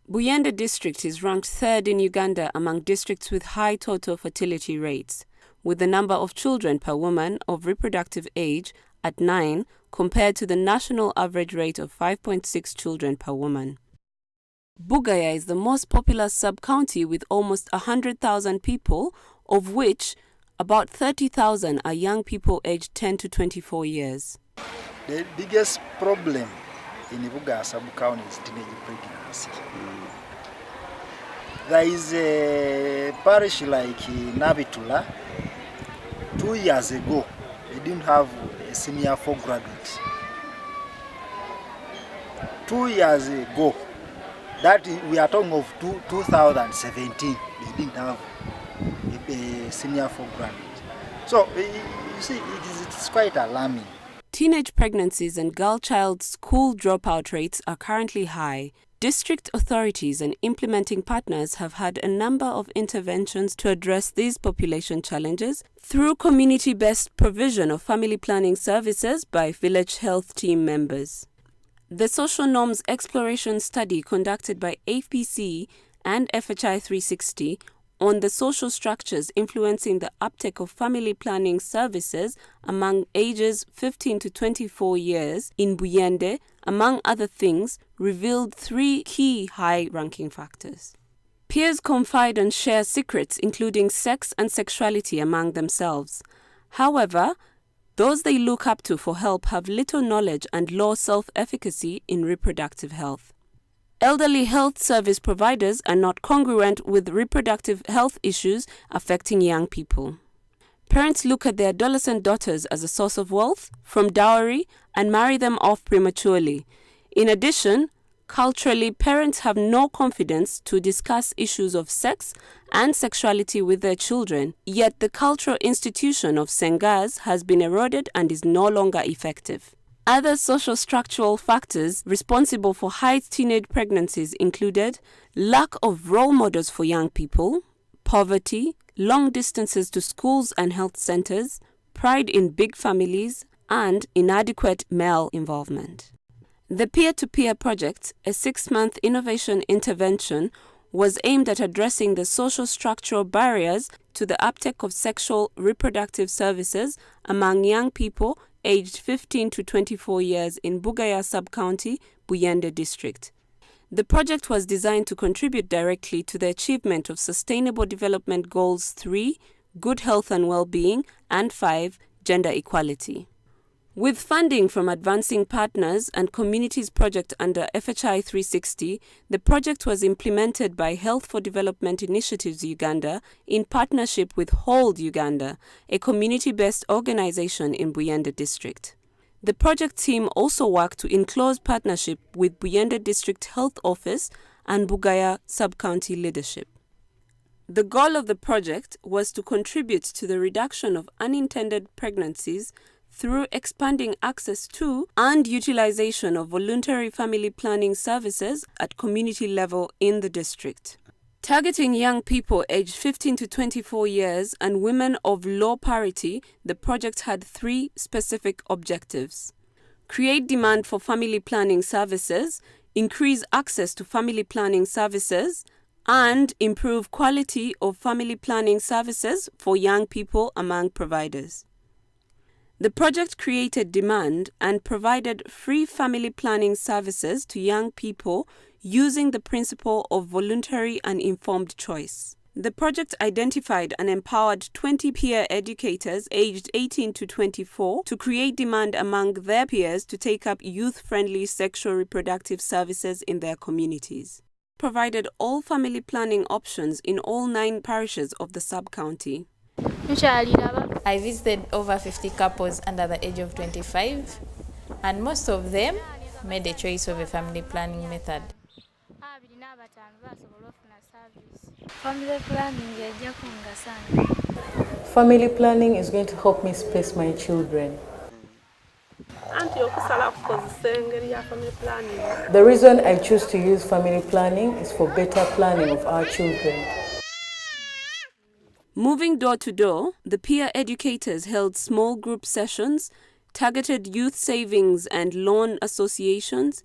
Buyende District is ranked third in Uganda among districts with high total fertility rates, with the number of children per woman of reproductive age at 9 compared to the national average rate of 5.6 children per woman. Bugaya is the most populous sub-county with almost 100,000 people, of which about 30,000 are young people aged 10 to 24 years. The biggest problem in Bugaya Sub-County is teenage pregnancy. There is a parish like Nabitula. 2 years ago, they didn't have a senior for graduates. 2 years ago, that we are talking of 2017, they didn't have a senior for graduates. So you see, it's quite alarming. Teenage pregnancies and girl-child school dropout rates are currently high. District authorities and implementing partners have had a number of interventions to address these population challenges through community-based provision of family planning services by village health team members. The Social Norms Exploration Study conducted by APC and FHI 360 on the social structures influencing the uptake of family planning services among ages 15 to 24 years in Buyende, among other things, revealed 3 key high-ranking factors. Peers confide and share secrets including sex and sexuality among themselves. However, those they look up to for help have little knowledge and low self-efficacy in reproductive health. Elderly health service providers are not congruent with reproductive health issues affecting young people. Parents look at their adolescent daughters as a source of wealth from dowry and marry them off prematurely. In addition, culturally, parents have no confidence to discuss issues of sex and sexuality with their children, yet the cultural institution of Sengas has been eroded and is no longer effective. Other social structural factors responsible for high teenage pregnancies included lack of role models for young people, poverty, long distances to schools and health centers, pride in big families, and inadequate male involvement. The Peer2Peer project, a 6-month innovation intervention, was aimed at addressing the social structural barriers to the uptake of sexual reproductive services among young people aged 15 to 24 years in Bugaya Sub-County, Buyende District. The project was designed to contribute directly to the achievement of Sustainable Development Goals 3, Good Health and Well-being, and 5, Gender Equality. With funding from Advancing Partners and Communities Project under FHI 360, the project was implemented by Health for Development Initiatives Uganda in partnership with Hold Uganda, a community-based organization in Buyende District. The project team also worked in close partnership with Buyende District Health Office and Bugaya Sub-County leadership. The goal of the project was to contribute to the reduction of unintended pregnancies through expanding access to and utilization of voluntary family planning services at community level in the district. Targeting young people aged 15 to 24 years and women of low parity, the project had 3 specific objectives: create demand for family planning services, increase access to family planning services, and improve quality of family planning services for young people among providers. The project created demand and provided free family planning services to young people using the principle of voluntary and informed choice. The project identified and empowered 20 peer educators aged 18 to 24 to create demand among their peers to take up youth-friendly sexual reproductive services in their communities. Provided all family planning options in all 9 parishes of the sub-county. I visited over 50 couples under the age of 25, and most of them made a choice of a family planning method. Family planning is going to help me space my children. The reason I choose to use family planning is for better planning of our children. Moving door to door, the peer educators held small group sessions, targeted youth savings and loan associations,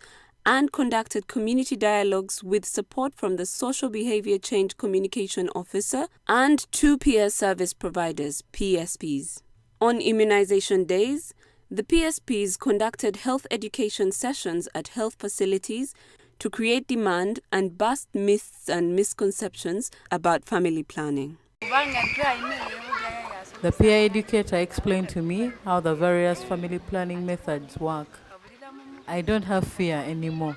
and conducted community dialogues with support from the Social Behavior Change Communication Officer and 2 peer service providers, PSPs. On immunization days, the PSPs conducted health education sessions at health facilities to create demand and bust myths and misconceptions about family planning. The peer educator explained to me how the various family planning methods work. I don't have fear anymore.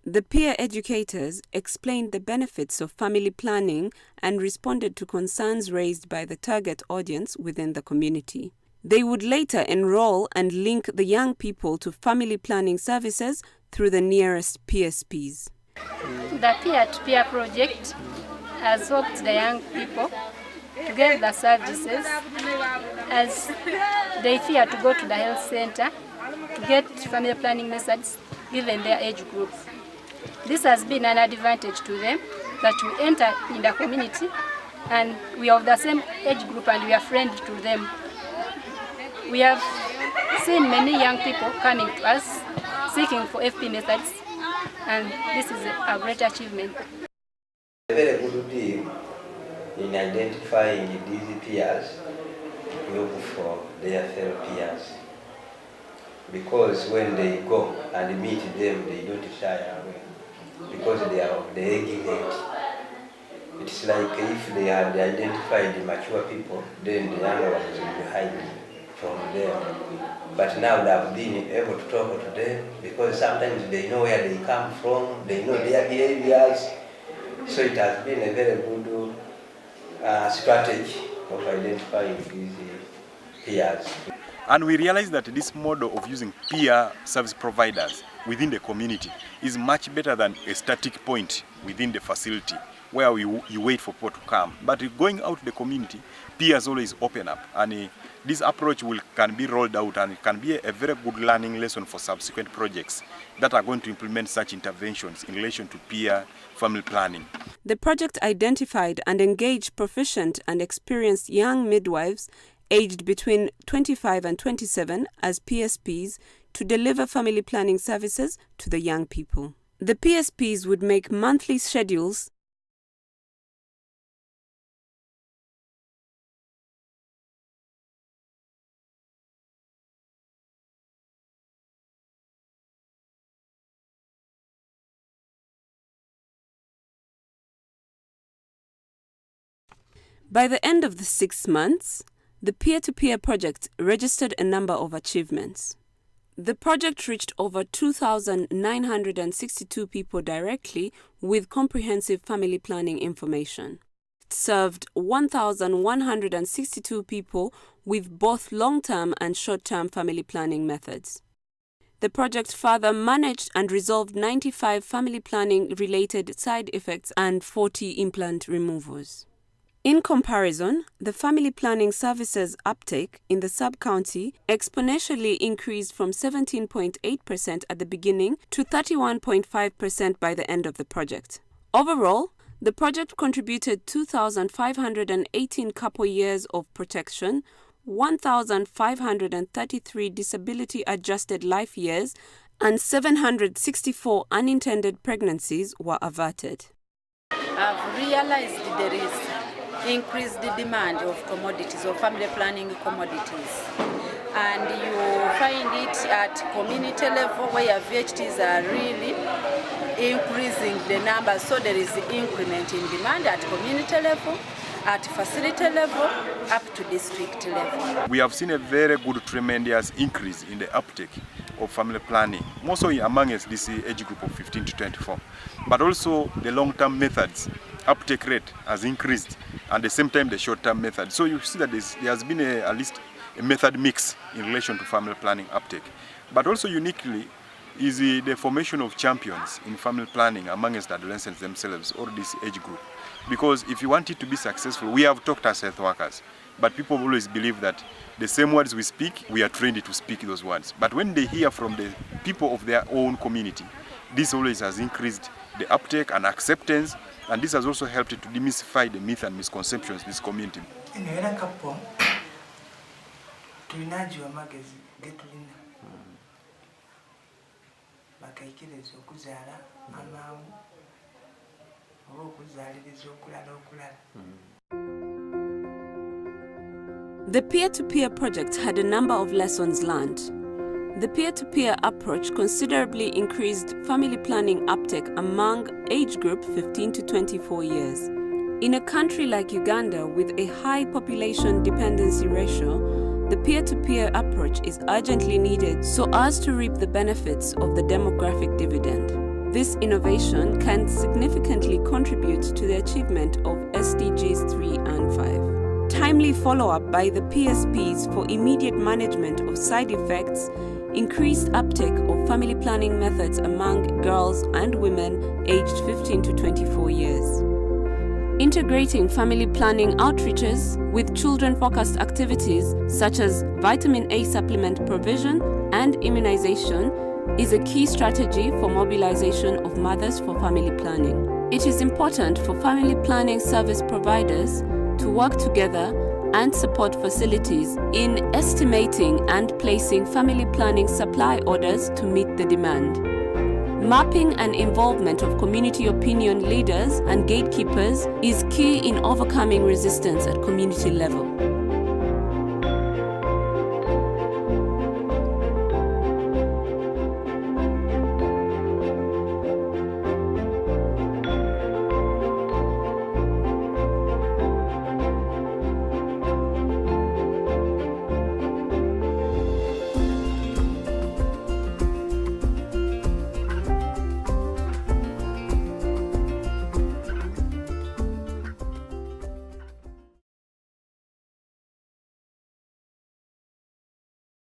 The peer educators explained the benefits of family planning and responded to concerns raised by the target audience within the community. They would later enroll and link the young people to family planning services through the nearest PSPs. The Peer2Peer project has helped the young people to get the services as they fear to go to the health center to get family planning methods given their age group. This has been an advantage to them that we enter in the community and we are of the same age group and we are friendly to them. We have seen many young people coming to us seeking for FP methods, and this is a great achievement. A very good deal in identifying these peers to look for their fellow peers, because when they go and meet them, they don't shy away because they are of the age group. It's like if they had identified mature people, then the younger ones will be hiding from them. But now they have been able to talk to them because sometimes they know where they come from, they know their behaviors. So it has been a very good strategy of identifying these peers. And we realize that this model of using peer service providers within the community is much better than a static point within the facility where you wait for people to come. But going out to the community, peers always open up, and this approach can be rolled out, and it can be a very good learning lesson for subsequent projects that are going to implement such interventions in relation to peer family planning. The project identified and engaged proficient and experienced young midwives aged between 25 and 27 as PSPs to deliver family planning services to the young people. The PSPs would make monthly schedules By the end of the 6 months, the Peer2Peer project registered a number of achievements. The project reached over 2,962 people directly with comprehensive family planning information. It served 1,162 people with both long-term and short-term family planning methods. The project further managed and resolved 95 family planning-related side effects and 40 implant removals. In comparison, the family planning services uptake in the sub-county exponentially increased from 17.8% at the beginning to 31.5% by the end of the project. Overall, the project contributed 2,518 couple years of protection, 1,533 disability-adjusted life years, and 764 unintended pregnancies were averted. I've realized there is increased demand of commodities, of family planning commodities. And you find it at community level where VHTs are really increasing the numbers. So there is increment in demand at community level, at facility level, up to district level. We have seen a very good, tremendous increase in the uptake of family planning, mostly amongst this age group of 15 to 24. But also the long-term methods uptake rate has increased, and at the same time the short-term method. So you see that there has been at least a method mix in relation to family planning uptake. But also uniquely is the formation of champions in family planning amongst adolescents themselves or this age group. Because if you want it to be successful, we have talked as health workers, but people always believe that the same words we speak, we are trained to speak those words. But when they hear from the people of their own community, this always has increased the uptake and acceptance, and this has also helped to demystify the myth and misconceptions in this community. bakayikiriza okuzaala amangu oba okuzaaliriza okulala okulala. The Peer2Peer project had a number of lessons learned. The peer-to-peer approach considerably increased family planning uptake among age group 15 to 24 years. In a country like Uganda with a high population dependency ratio, the peer-to-peer approach is urgently needed so as to reap the benefits of the demographic dividend. This innovation can significantly contribute to the achievement of SDGs 3 and 5. Timely follow-up by the PSPs for immediate management of side effects, increased uptake of family planning methods among girls and women aged 15 to 24 years. Integrating family planning outreaches with children-focused activities such as vitamin A supplement provision and immunization is a key strategy for mobilization of mothers for family planning. It is important for family planning service providers to work together and support facilities in estimating and placing family planning supply orders to meet the demand. Mapping and involvement of community opinion leaders and gatekeepers is key in overcoming resistance at community level.